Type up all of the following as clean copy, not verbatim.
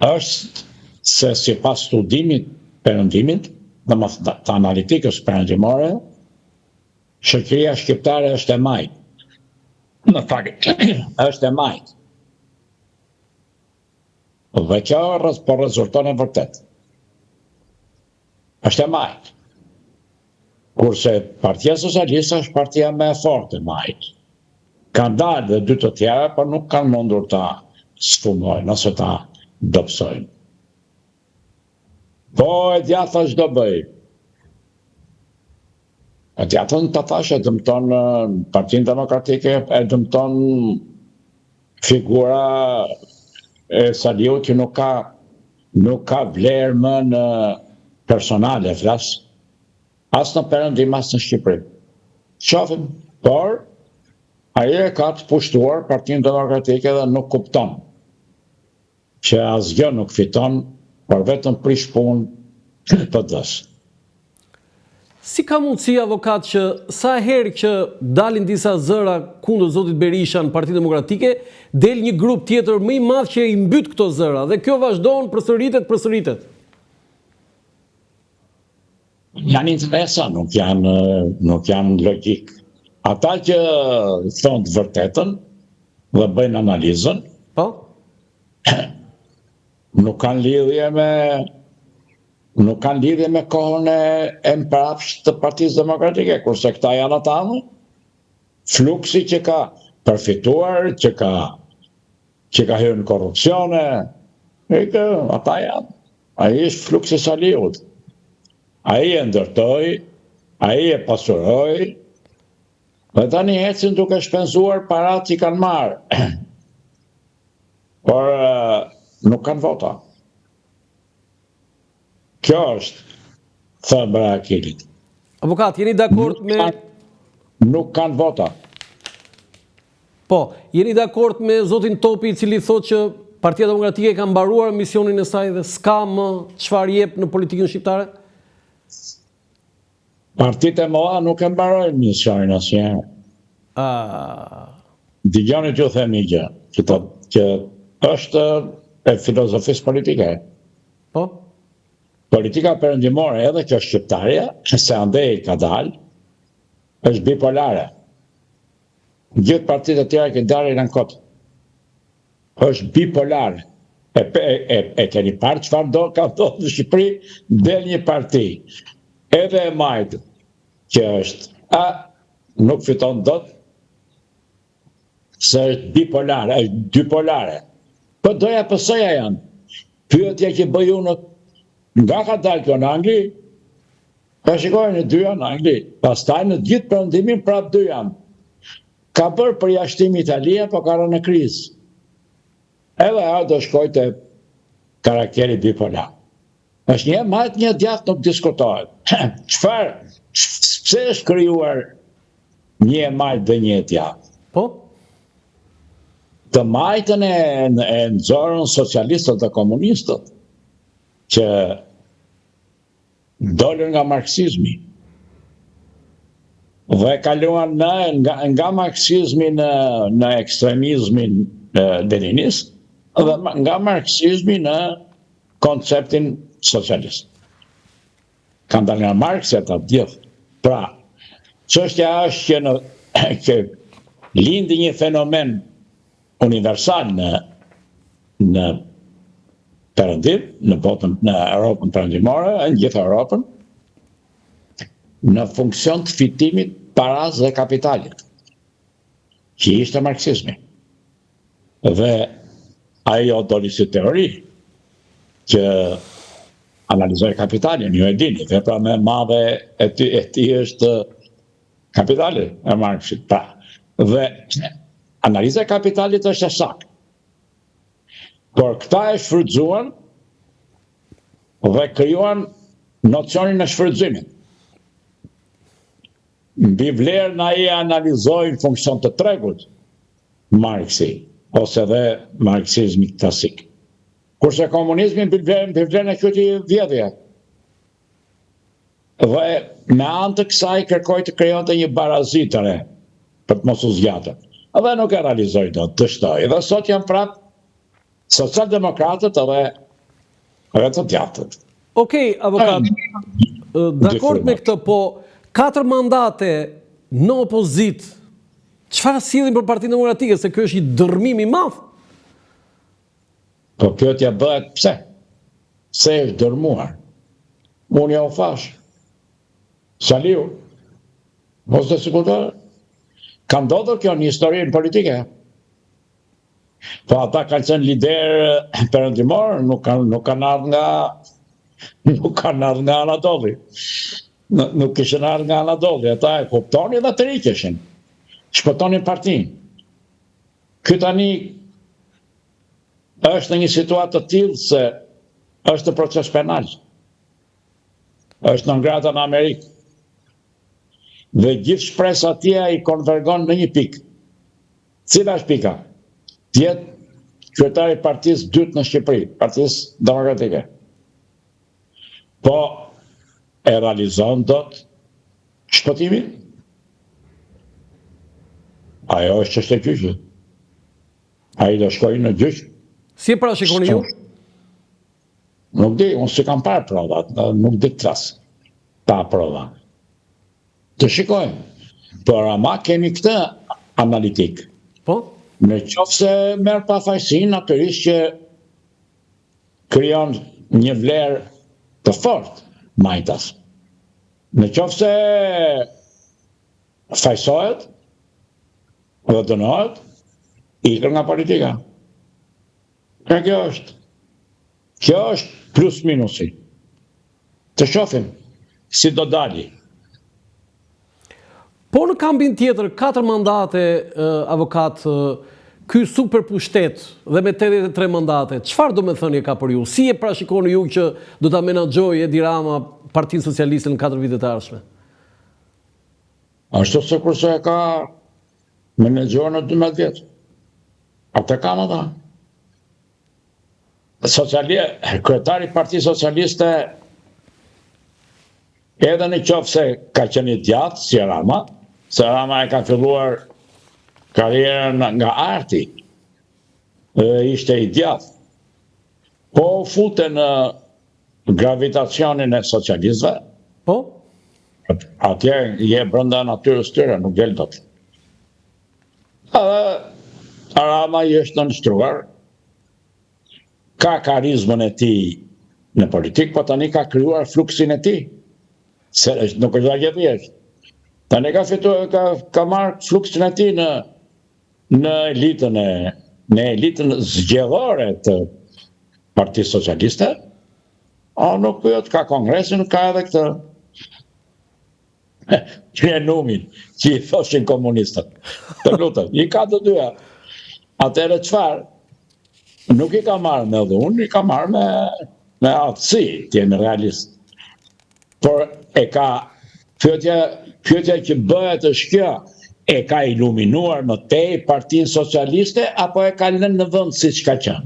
është se sipas studimit perëndimit, të analitikës perëndimore, shoqëria shqiptare është e majtë. Në fakt, është e majtë. Dhe kjo po rezulton e vërtet. Është e majtë. Kurse Partia Socialiste është partia më e fortë e majtë. Kanë dalë dhe dy të tjera, por nuk kanë mundur ta sfumojnë ose ta dobësojnë. Po e djatha ç'do bëj. E djatën të thash e dëmton Partinë Demokratike, e dëmton figura e Saliut që nuk ka vlerë më në personale, flas. As në Perëndim, as në Shqipëri. Qofim, por ai e ka të pushtuar Partinë Demokratike dhe nuk kupton që asgjë nuk fiton, por vetëm prish punë PD-s. Si ka mundësi, avokat, që sa herë që dalin disa zëra kundër zotit Berisha në Partinë Demokratike, del një grup tjetër më i madh që i mbyt këto zëra dhe kjo vazhdon, përsëritet. Janë interesa, nuk janë logjik. Ata që thonë të vërtetën dhe bëjnë analizën, po? Nuk kanë lidhje me kohën e mbrapsht të Partisë Demokratike, kurse këta janë ata fluksi që ka përfituar, që ka hyrë në korrupsione, ata janë. Ai është fluksi Saliut. Ai e ndërtoi, ai e pasuroi, dhe tani ecin duke shpenzuar parat që kanë marrë. Por nuk kanë vota. Kjo është thëmbra e Akilit. Avokat, jeni dakord me... Nuk kanë vota. Po, jeni dakord me zotin Topi, i cili thotë që Partia Demokratike ka mbaruar misionin e saj dhe s'ka më çfarë jep në politikën shqiptare? Partitë e mëdha nuk e mbarojnë misionin asnjëherë. Dëgjoni t'ju them një gjë, që është e filozofisë politike. Po? Politika perëndimore, edhe kjo shqiptarja, se andej ka dalë, është bipolare. Gjithë partitë e tjera që dalin në kot. Është bipolare. E keni parë çfarë ka ndodhur në Shqipëri, del një parti, edhe e majtë, që është nuk fiton dot, se është bipolare, është dypolare. Po doja PS-ja janë. Pyetja që bëj unë, nga ka dalë kjo në Angli, ka shikojnë në dy janë në Angli, pastaj në gjithë perëndimin prap dy janë. Ka bërë përjashtim Italia, po ka rënë në krizë. Edhe ajo do shkojë te karakteri bipolar. Është një majt, një djathtë, nuk diskutohet. Pse është krijuar një majt dhe një djathtë? Po? Të majtën e nxorën socialistët dhe komunistët, që dolën nga marksizmi. Dhe kaluan nga marksizmi në ekstremizmin leninist, dhe nga marksizmi në konceptin socialist. Kanë dalë nga Marx e të gjithë. Pra, çështja është që lindi një fenomen universal në perëndim, në Europën perëndimore, në gjithë Europën, në funksion të fitimit paras dhe kapitalit, që ishte marksizmi. Dhe ajo doli si teori që analizoj kapitalin, ju e dini, vepra më e madhe e tij është kapitali e Marxit. Dhe analiza e kapitalit është e saktë. Por këta e shfrytzuan dhe krijuan nocionin e shfrytëzimit. Mbi vlerën ai analizoi në funksion të tregut Marxi, ose dhe marksizmi klasik. Kurse komunizmi mbi vlerën e këtij vjedhje. Dhe me anë të kësaj kërkoi të krijonte një barazi të re për të mos u zgjatur. Dhe nuk e realizoi dot, dështoi. Dhe sot janë prapë socialdemokratët edhe Edhe të djatët. Okej, avokat, dakord me këtë, po 4 mandate në opozit, çfarë sillin për Partinë Demokratike, se kjo është i dërmim i madh? Po pyetja bëhet pse? Se është dërmuar. Unë ja u thash. Saliu, mos të sigurisht, ka ndodhur kjo në historinë politike. Po ata kanë qenë lider perëndimor, nuk kanë ardhur nga Anadolli. Nuk kishin ardhur nga Anadolli, ata e kuptonin dhe të rikeshin. Shpëtonin partinë. Ky tani është në një situatë të tillë se është në proces penal. Është në ngrata në Amerikë. Dhe gjithë shpresa tia i konvergon në një pikë. Cila është pika? Tjetë kryetari partisë dytë në Shqipëri, Partisë Demokratike. Po e realizon dot shpëtimin? Ajo është çështje gjyqi. Ai do shkojë në gjyq. Si e parashikoni ju? Nuk di, unë si kam parë provat, nuk di të flas pa prova. Të shikojmë, por ama kemi këtë analitik. Po? Në qoftë se merr pafajësinë, natyrisht që krijon një vlerë të fortë majtas. Në qoftë se fajsohet dhe dënohet, ikën nga politika. Kjo është plus minusi. Të shohim si do dali. Po në kambin tjetër, 4 mandate, avokat, ky super pushtet dhe me 83 mandate, çfarë do me thënie ka për ju? Si e parashikoni ju që do ta menaxhojë Edi Rama Partinë Socialiste në 4 vitet e ardhshme? Ashtu se kurse e ka menaxhuar në 12 vjet. Ata kanë ata. Kryetari i Partisë Socialiste, edhe në qoftë se ka qenë i djathtë si Rama, se Rama e ka filluar karrierën nga arti, dhe ishte i djathtë, po fute në gravitacionin e socialistëve, Po? atje je brenda natyrës tyre, nuk del dot. Edhe Rama i është nënshtruar, ka karizmën e tij në politikë, po tani ka krijuar fluksin e tij. Se nuk është dhe thjesht. Tani ka fituar, ka marrë fluksin e tij në elitën zgjedhore të Partisë Socialiste. Nuk pyet, ka kongresin, ka edhe këtë renumin që i thoshin komunistët. Të lutem, i ka të dyja. Atëherë çfarë? Nuk i ka marrë me dhunë, i ka marrë me aftësi, të jemi realist. Por e ka pyetja që bëhet është kjo, e ka iluminuar më tej Partinë Socialiste apo e ka lënë në vend siç ka qenë?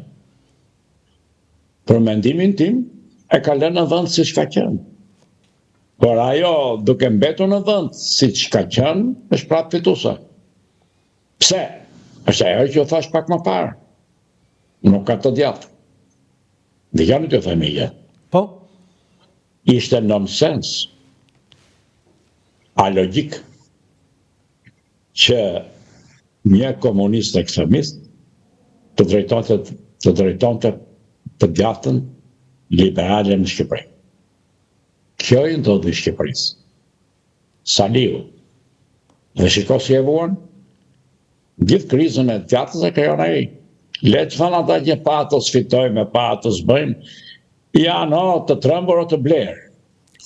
Për mendimin tim, e ka lënë në vend siç ka qenë. Por ajo duke mbetur në vend siç ka qenë, është prapë fituese. Pse? Është ajo që u thash pak më parë. Nuk ka të djathtë. Dhe janë të themije. Po? Ishte nonsens, alogjik, që një komunist ekstremist të drejtonte të djathtën liberale në Shqipëri. Kjo i ndodhi Shqipërisë. Saliu. Dhe shiko si e vuan, gjithë krizën e djathtës e krijon ai. Le të thonë ata që patos fitojmë, patos bëjmë, janë të trembur o të blerë.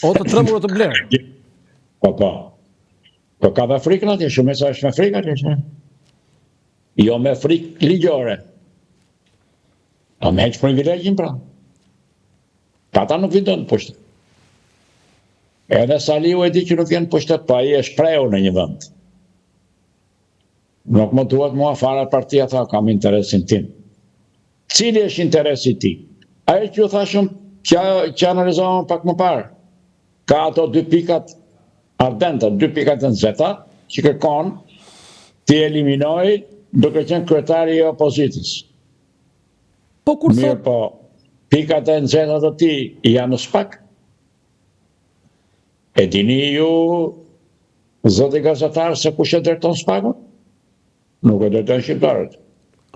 O të trembur o të blerë? Po. Po ka dhe frikën atje, shumica është me frikë atje. Jo me frikë ligjore. Po me heqë privilegjin pra. Ata nuk vjen pushtet. Edhe Saliu e di që nuk vjen pushtet, po ai është preu në një vend. Nuk më duhet mua fare partia, tha, kam interesin tim. Cili është interesi ti? Ajo që ju thashëm, që analizojmë pak më parë. Ka ato 2 pikat ardente, 2 pikat të nxehta, që kërkon të eliminoj duke qenë kryetari i opozitës. Po kur Mirë, po, pikat e nxehta të tij janë në SPAK. E dini ju, zoti gazetar, se kush e drejton SPAK-un? Nuk e drejton shqiptarët.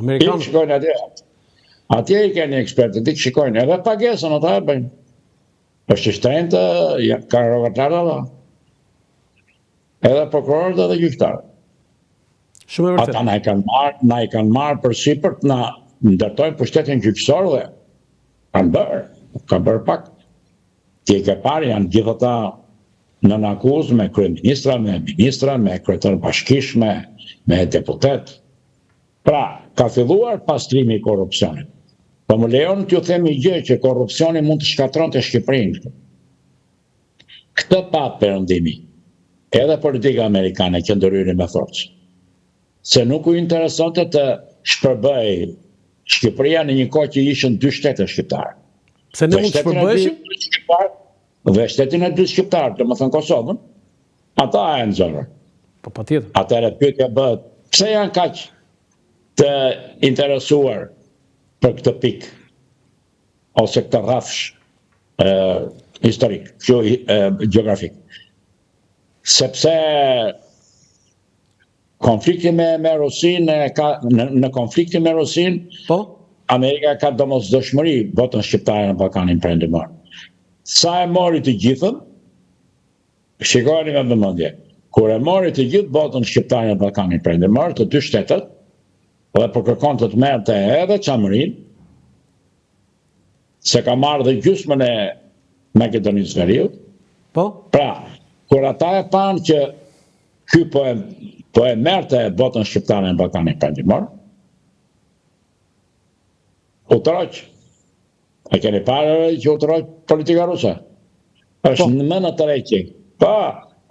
Amerikanë shikojnë atje. Atje i keni ekspertët, i shikojnë, edhe pagesën ata e bëjnë. Është shtrenjtë, ka rogatarë ata. Edhe prokurorët edhe gjyqtarët. Shumë e vërtetë. Ata na i kanë marrë për sipër të na ndërtojnë pushtetin gjyqësor dhe kanë bërë pak. Ti e ke parë, janë gjithë ata në akuzë me kryeministra, me ministra, me kryetar bashkish, me deputet. Pra, ka filluar pastrimi i korrupsionit. Po më lejon t'ju them një gjë që korrupsioni mund të shkatronte Shqipërinë. Këtë pa perëndimi. Edhe politika amerikane që ndërhyri me forcë. Se nuk u interesonte të shpërbëj Shqipëria në një kohë që ishin 2 shtete shqiptare. Se ne mund të shpërbëheshim? Dhe shtetin e 2 shqiptar, domethënë Kosovën, ata e nxorën. Po patjetër. Atëherë pyetja bëhet, pse janë kaq të interesuar për këtë pikë ose këtë rrafsh historik, gjeografik? Sepse konflikti me Rusin, në konflikti me Rusin, Amerika ka domosdoshmëri botën shqiptare në Ballkanin Perëndimor. Sa e mori të gjithën, shikoni me vëmendje, kur e mori të gjithë botën shqiptare në Ballkanin Perëndimor, të 2 shtetet, dhe për kërkon të merrte edhe Çamërin, se ka marrë dhe gjysmën e Maqedonisë Veriut. Pra, kur ata e panë që ky po e merrte botën shqiptare në Ballkanin Perëndimor, u troq. E keni parë që u troq politika ruse? Është në më në tërheqje. Pa,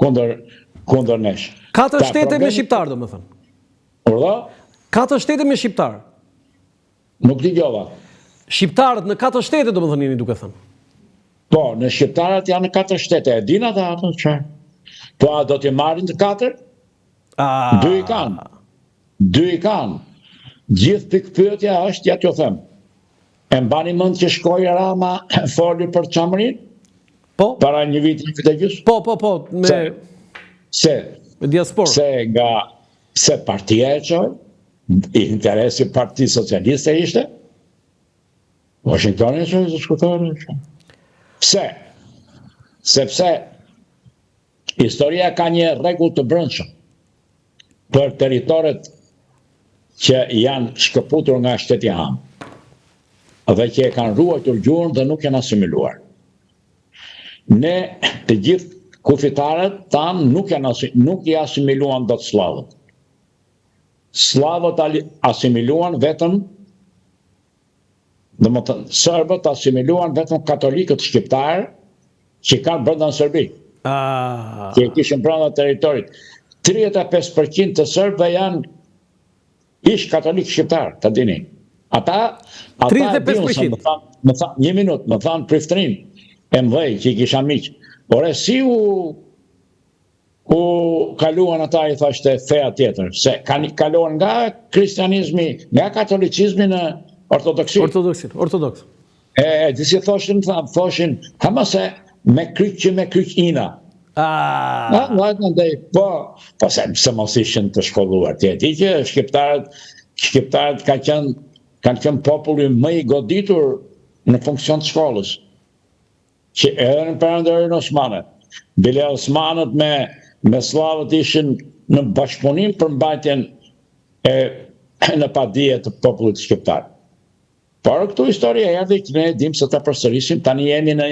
kundër nesh. 4 shtete me shqiptar, domethënë. Urdhë? 4 shtete me shqiptar. Nuk dëgjova. Shqiptarët në 4 shtete, domethënë jeni duke thënë. Po, në shqiptarët janë në 4 shtete. E din ata ato çfarë? Po a do t'i marrin të 4? 2 i kanë. 2 i kanë. Gjithë pikpyetja është, ja t'ju them. E mbani mend që shkoi Rama foli për Çamërin? Po. Para një viti e gjys? Po, me diasporë. Se partia e çoi, interesi Partisë Socialiste ishte. Washingtoni e çoi diskutonin. Pse? Sepse historia ka një rregull të brendshëm për territoret që janë shkëputur nga shteti ham dhe që e kanë ruajtur gjuhën dhe nuk janë asimiluar. Ne të gjithë kufitarët tanë nuk i asimiluan dot slavët. Slavët asimiluan vetëm, domethënë serbët asimiluan vetëm katolikët shqiptarë që kanë brenda në Serbi. Që e kishin brenda territorit. 35% të serbëve janë ish katolik shqiptar, ta dini. Ata 35%. Më thanë, një minutë, më thanë priftrin e mdhej që i kisha miq. Ore, si u kaluan ata, i thashte, feja tjetër? Se kaluan nga kristianizmi, nga katolicizmi në ortodoksi. Ortodoks. E disi thoshin, hama se me kryq ina. Po se mos ishin të shkolluar. Ti që shqiptarët kanë qenë populli më i goditur në funksion të shkollës. Që edhe në perandorin Osmane. Bile Osmanët me slavët ishin në bashkëpunim për mbajtjen në padije të popullit shqiptar. Por këtu historia erdhi që ne dim se ta përsërisim, tani jemi në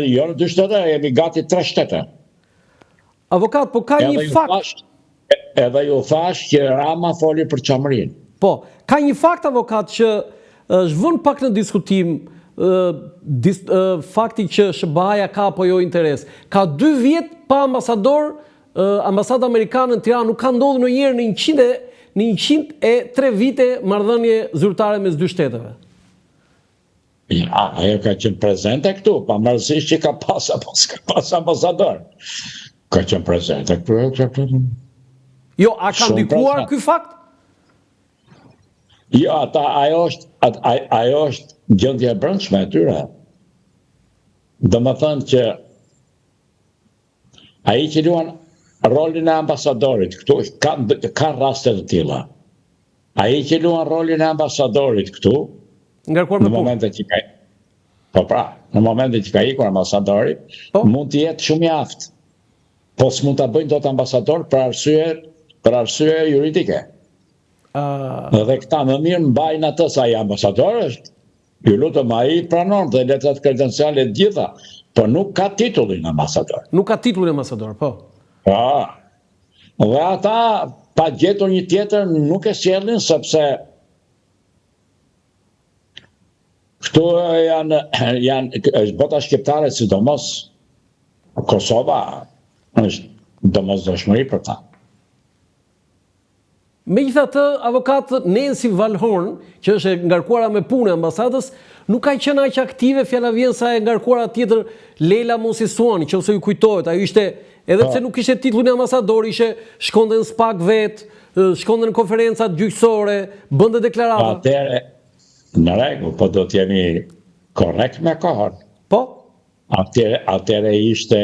jo në 2 shtete, jemi gati 3 shtete. Avokat, po ka një fakt. Edhe ju thash që Rama foli për Çamërin. Po, ka një fakt, avokat, që zhvon pak në diskutim fakti që SBA-ja ka apo jo interes. Ka 2 vjet pa ambasador, ambasada amerikane në Tiranë nuk ka ndodhur ndonjëherë në 103 vite marrëdhënie zyrtare mes 2 shteteve. Ja, ajo ka qenë prezente këtu, pavarësisht që ka pas apo s'ka pas ambasador. Ka qenë prezente këtu. Jo, a ka ndikuar ky fakt? Jo, ajo është gjendja e brendshme e tyre. Domethënë që ai që luan rolin e ambasadorit këtu ka raste të tilla. Ai që luan rolin e ambasadorit këtu, Ngarkuar me në punë. momentet që ka po pra, në momentet që ka ikur ambasadori, mund të jetë shumë i aftë. Po s'mund ta bëjnë dot ambasador për arsye juridike. Dhe këta më mirë mbajnë atë sa i ambasador është. Ju lutem, ai pranon dhe letrat kredenciale të gjitha, po nuk ka titullin ambasador. Nuk ka titullin ambasador, po. Dhe ata pa gjetur një tjetër nuk e sjellin sepse këtu është bota shqiptare, sidomos Kosova është domosdoshmëri për ta. Megjithatë, avokat Nancy Valhorn, që është e ngarkuara me punë e ambasadës, nuk ka qenë aq aktive, fjala vjen sa e ngarkuara tjetër Leila Mosisuani, nëse ju kujtohet, ajo ishte edhe pse nuk kishte titullin ambasador, shkonte në SPAK vet, shkonte në konferencat gjyqësore, bënte deklarata. Atëre, në rregull, po do të jemi korrekt me kohën. Po? Atëre ishte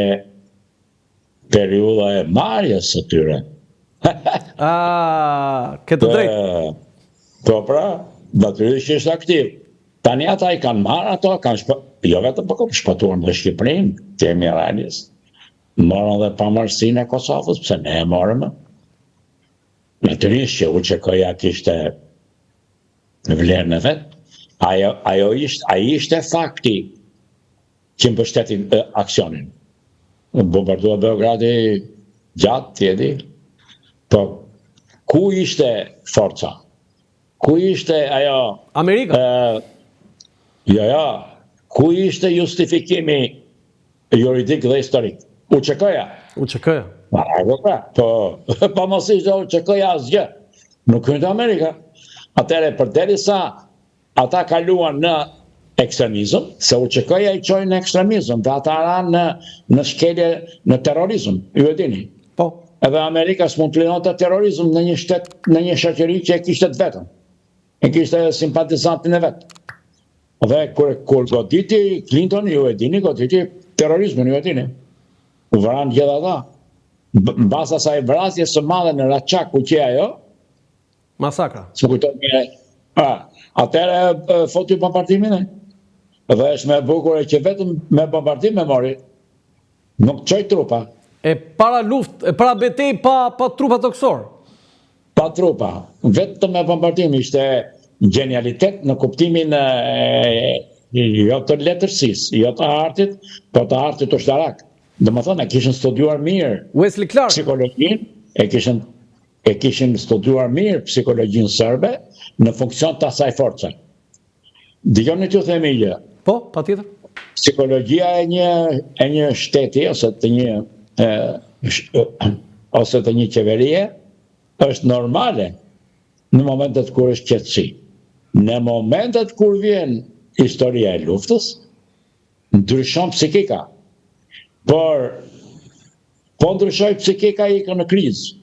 periudha e marrjes së tyre. Ke të drejtë. Po pra, natyrisht ishte aktiv. Tani ata i kanë marrë ato, jo vetëm po shpëtuar në Shqipërinë, të jemi realist. Morën dhe pamërsinë e Kosovës, pse ne e morëm. Natyrisht që UÇK-ja kishte vlerën e vet. Ai ishte fakti që mbështeti aksionin. Bombardua Beogradi gjatë, ti e di. Po, ku ishte forca? Ku ishte ajo... Amerika? Jo, ku ishte justifikimi juridik dhe historik? UÇK-ja. UÇK-ja. Po mos ishte UÇK-ja asgjë. Nuk hynte Amerika. Atëre përderisa ata kaluan në ekstremizëm, se UÇK-ja i çoi në ekstremizëm, dhe ata ranë në shkelje në terrorizëm, ju e dini. Po. Edhe Amerika s'mund të lejonte terrorizëm në një shtet, në një shoqëri që e kishte të vetën. E kishte simpatizantin e vet. Dhe kur goditi Clinton, ju e dini, goditi terrorizmin, ju e dini. U vranë gjithë ata. Mbas asaj vrasjes së madhe në Raçak, ku që ajo? Masakra. S'u kujton mirë. Atëre foti bombardimin e. Dhe është me bukur që vetëm me bombardim me mori. Nuk çoi trupa. E para luftë, e para betejë pa trupa toksor. Pa trupa. Vetëm me bombardim ishte genialitet në kuptimin jo të letërsisë, jo të artit, po të artit ushtarak. Domethënë, e kishin studiuar mirë Wesley Clark. Psikologjinë, e kishin studiuar mirë psikologjinë serbe në funksion të asaj force. Dëgjoni t'ju themi gjë. Po, patjetër. Psikologjia e një shteti ose të një qeverie është normale në momentet kur është qetësi. Në momentet kur vjen historia e luftës, ndryshon psikika. Por po ndryshoj psikika i ka në krizë.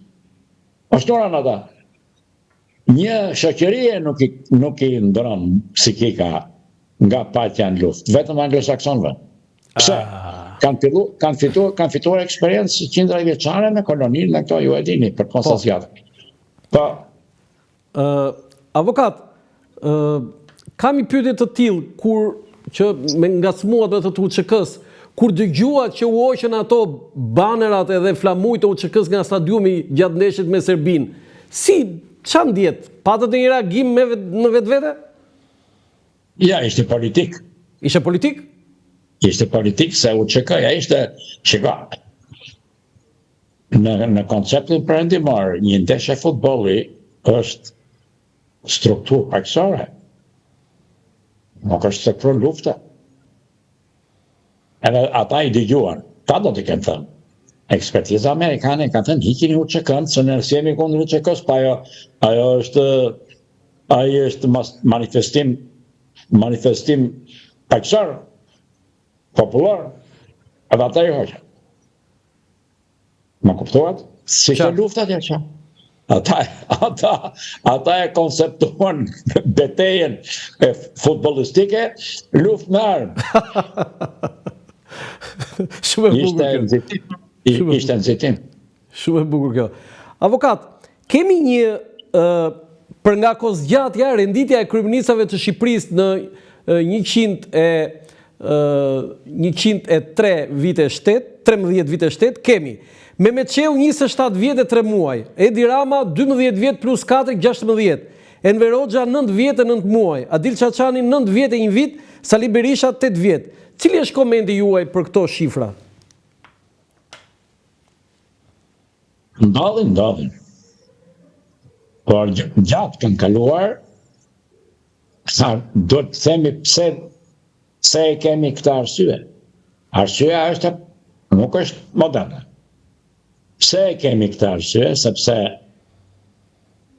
Ashtu ranë ata. Një shoqërie nuk i ndron psikika nga paqja në luftë, vetëm anglosaksonëve. Pse? Kanë fituar eksperiencë qindra vjeçare me koloninë në këto, ju e dini, për konstatatë. Po. Avokat, kam një pyetje të tillë që me ngacmuat me të UÇK-s, kur dëgjuat që u hoqën ato banerat edhe flamujt e UÇK-s nga stadiumi gjatë ndeshjet me Serbinë, ç'a ndjet? Patët një reagim në vetvete? Ja, ishte politik. Ishte politik? Ishte politik se UÇK-ja ishte, shiko, në konceptin perëndimor, një ndeshje futbolli është strukturë pakësore. Nuk është strukturë lufte. Edhe ata i dëgjuan, ta do t'i kenë thënë. Ekspertiza amerikane ka thënë hiqini UÇK-n, se ne jemi kundër UÇK-s, pa ajo është manifestim pakësor, popullor, edhe ata i hoqën. Më kuptuat? Si që lufta t'ja që. Ata e konceptuan betejën futbollistike luftë me armë. Shumë e bukur kjo. Ishte nxitim. Shumë e bukur kjo. Avokat, kemi një për nga kozgjatja, renditja e kryeministrave të Shqipërisë në 103 vite shtet, 13 vite shtet, kemi Mehmet Çeu 27 vjet e 3 muaj, Edi Rama 12 vjet plus 4, 16, Enver Hoxha 9 vjet e 9 muaj, Adil Çaçani 9 vjet e 1 vit, Sali Berisha 8 vjet. Cili është komendi juaj për këto shifra? Ndodhin. Por gjatë kanë kaluar, do të themi pse e kemi këtë arsye. Arsyeja nuk është moderne. Pse e kemi këtë arsye? Sepse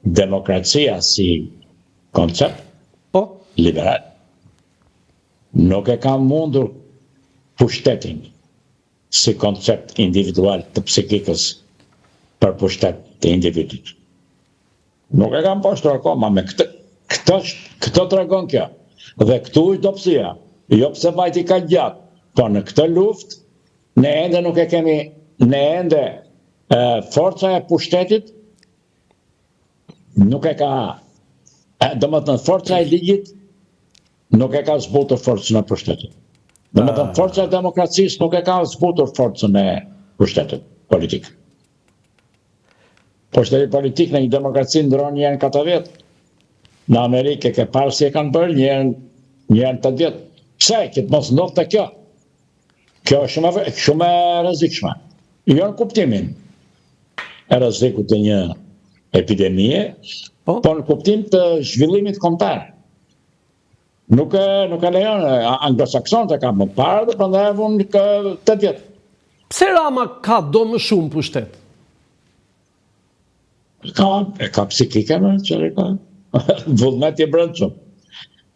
demokracia si koncept liberal nuk e ka mundur pushtetin si koncept individual të psikikës për pushtet të individit. Nuk e kam poshtur akoma me këtë tregon kjo. Dhe këtu është dobësia. Jo pse vajti ka gjatë, po në këtë luftë ne ende nuk e kemi, ne ende forca e pushtetit nuk e ka, domethënë forca e ligjit nuk e ka zbutur forcën e pushtetit. Domethënë forca e demokracisë nuk e ka zbutur forcën e pushtetit politik. Pushteti politik në një demokraci ndron një herë në 4 vjet. Në Amerikë ke parë si e kanë bërë një herë në 8 vjet. Pse që të mos ndodhte kjo? Kjo është shumë e rrezikshme. Jo në kuptimin e rrezikut të një epidemie, po në kuptim të zhvillimit kombëtar. Nuk e lejon, anglosaksonët e kanë më parë dhe prandaj vonë 8 vjet. Pse Rama ka do më shumë pushtet? Ka psikike me qëri ka. Vullnet i brendshëm.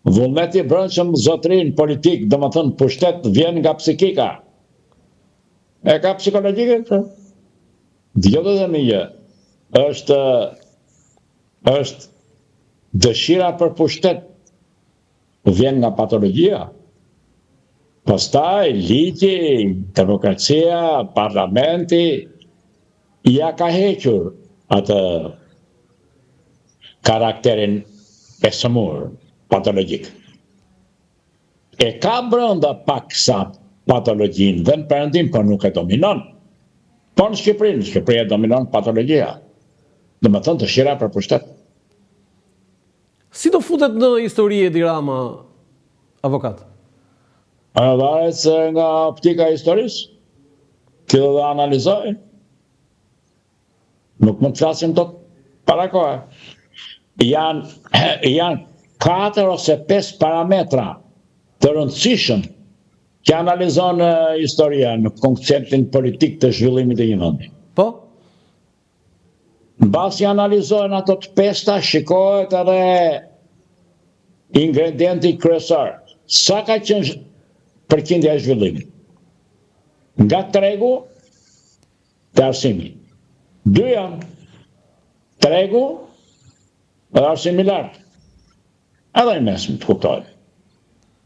Vullnet i brendshëm zotrin politik, do më thënë pushtet vjen nga psikika. E ka psikologjike këtë. Djotë dhe mije, është dëshira për pushtet vjen nga patologjia. Pastaj ligji, demokracia, parlamenti ja ka hequr atë karakterin e sëmur, patologjik. E ka brenda pak sa patologjin dhe në perëndim, por nuk e dominon. Po në Shqipëri e dominon patologjia. Dhe më thënë dëshira për pushtet. Si do futet në histori Edi Rama, avokat? Varet nga optika historisë, kjo dhe analizoj. Nuk mund të flasim të para kohë. Janë 4 ose 5 parametra të rëndësishëm që analizon historia në konceptin politik të zhvillimit të një vendi. Po? Mbasi analizojnë ato të 5-ta, shikohet edhe ingredienti kryesor. Sa ka qenë përqindja e zhvillimit? Nga tregu të arsimi. 2 janë tregu dhe arsimi lartë. Edhe i mesëm të kuptojnë.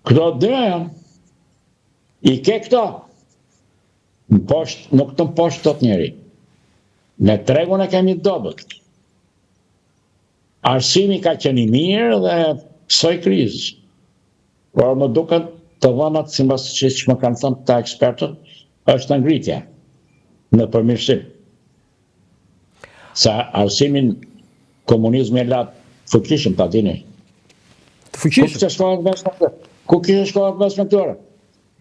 Këto 2 janë. I ke këto. Nuk të mposhtë tot njeri. Në tregun e kemi dobët. Arsimi ka qenë i mirë dhe soi krizë. Por më duket të dhënat, sipas që më kanë thënë ta ekspertët, është ngritje në përmirësim. Sa arsimin komunizmi e latë fuqishëm, ta dini. Fuqishëm? Ku kishte shkollat mesmetore?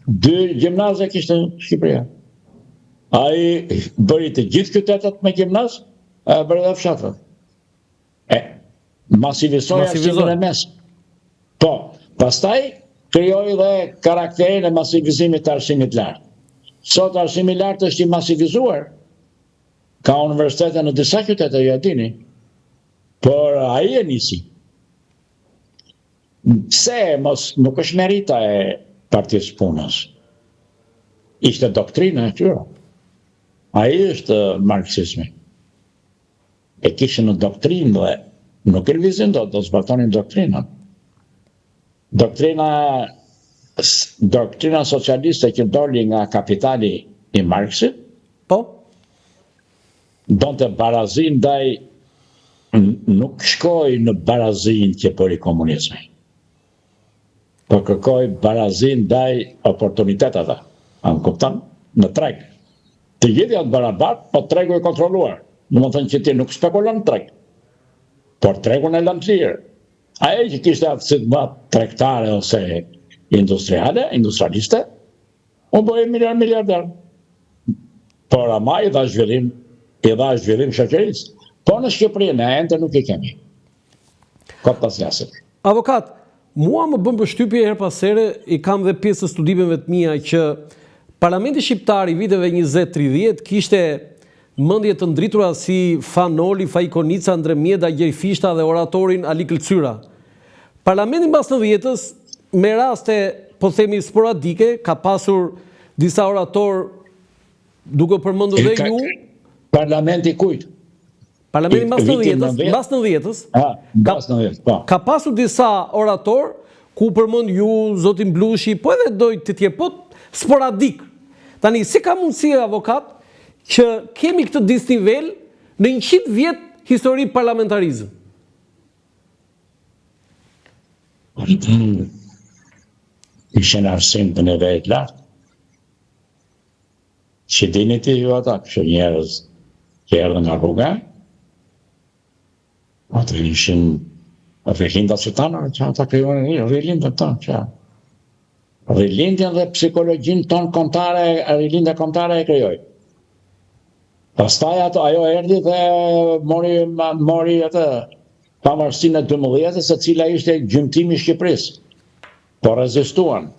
2 gjimnaze kishte Shqipëria. Ai bëri të gjithë qytetet me gjimnaz, bëri dhe fshatrat. Masivisoi arsimin e mes. Po, pastaj krijoi dhe karakterin e masivizimit të arsimit lartë. Sot arsimi lartë është i masivizuar. Ka universitete në disa qytete, ju e dini, por ai e nisi. Pse nuk është merita e Partisë Punës? Ishte doktrina e tyre. Ai është marksizmi. e kishin në doktrinë dhe nuk e lëvizin do zbatonin doktrinën. Doktrina socialiste që doli nga kapitali i Marksit, Po? donte barazin ndaj, nuk shkoj në barazin që për i komunizmi, po kërkoj barazin ndaj oportunitetet, a më kupton? Në treg. Të gjithë janë barabartë, po tregu i kontrolluar. Në më thënë që ti nuk spekulon në treg, por tregun e lënë të lirë. Aje që kishte aftësit më tregtare ose industrialiste, unë bëjë miliarder. Por ama i dha zhvillim shoqërisë. Po në Shqipëri ne ende nuk i kemi. Ka pasjasit. Avokat, mua më bën përshtypje her pas here, i kam dhe pjesë të studimeve të mia që Parlamenti Shqiptar i viteve 20-30 kishte mendje të ndritura si Fanoli, Fajkonica, Ndremjeda, Gjerfishta dhe oratorin Ali Këlcyra. Parlamenti mbas 90-s, me raste, po themi sporadike, ka pasur disa orator, duke përmendur dhe ju. Parlamenti kujt? Parlamenti mbas 90-s, ka pasur disa orator, ku përmend ju, zotin Blushi, po edhe doj të tjerë, po sporadik. Tani, si ka mundësi avokat, që kemi këtë disnivel në 100 vjet histori parlamentarizëm? Ishen arsim të nivelit lartë. Që dini ti ju ata, që njerëz që erdhën nga rruga, atë ishin rrilindat që tanë, që ata krijuan rrilindat tanë, që rrilindjen dhe psikologjin tonë kombëtare, rrilindja kombëtare e krijoi. Pastaj ajo erdhi dhe mori atë pavarësinë e 12-s, e cila ishte gjymtimi i Shqipërisë. Po rezistuan.